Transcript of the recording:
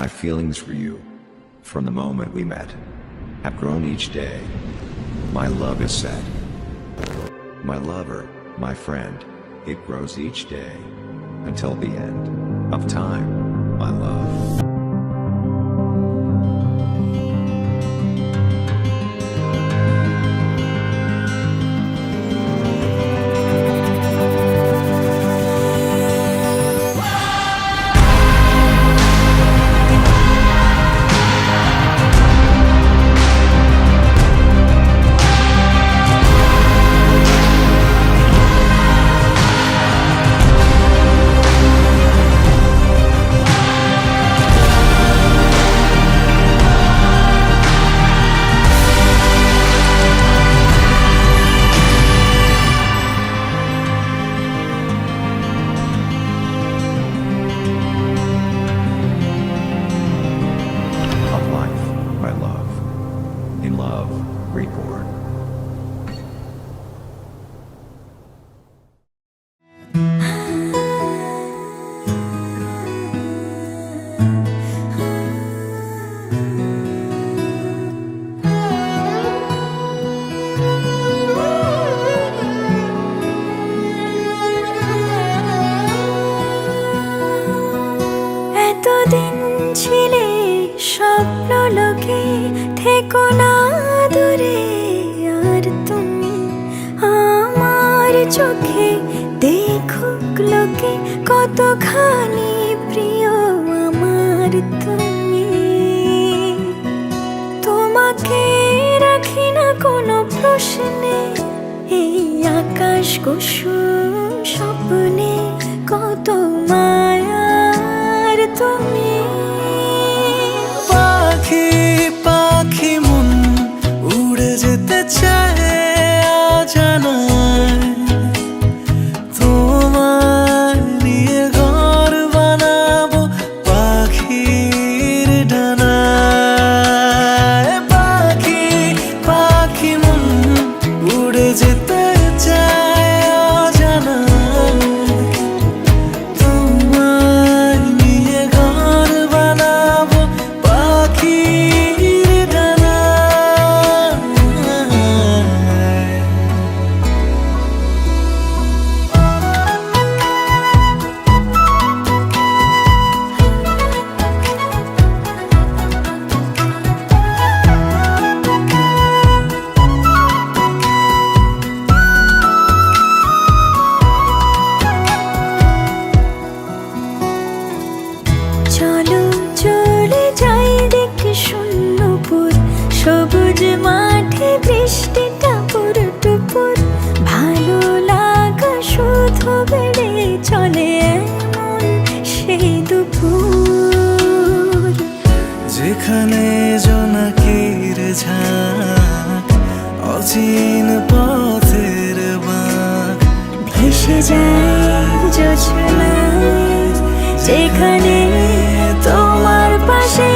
My feelings for you, from the moment we met, have grown each day. My love is set. My lover, my friend, it grows each day, until the end of time, my love. In love, reborn. এতদিন ছিলে স্বপ্ন লোকে, থেকো না দূরে আর তুমি আমার চোখে। দেখুক লোকে কতখানি প্রিয় আমার তুমি। তোমাকে রাখি না কোনো প্রশ্নে, এই আকাশ কুসুম স্বপ্নে কত মায়ার তুমি। পাখি পাখি মন উড়ে যেতে চায় অজানায়, তোমার নিয়ে ঘর বানাবো পাখির ডানায়। পাখি পাখি মন উড়ে যেতে চায় অজানায়, তোমার নিয়ে ঘর বানাবো পাখির ডানায়। চলো চলে যাই দেখে শূন্যপুর, সবুজ মাঠে বৃষ্টি টাপুর টুপুর। ভালো লাগা শুধু বেড়ে চলে এমন সেই দুপুর, যেখানে জোনাকির ঝাঁক অচিন পথের বাঁক ভেসে যায় জোছনায়। যেখানে তোমার পাশে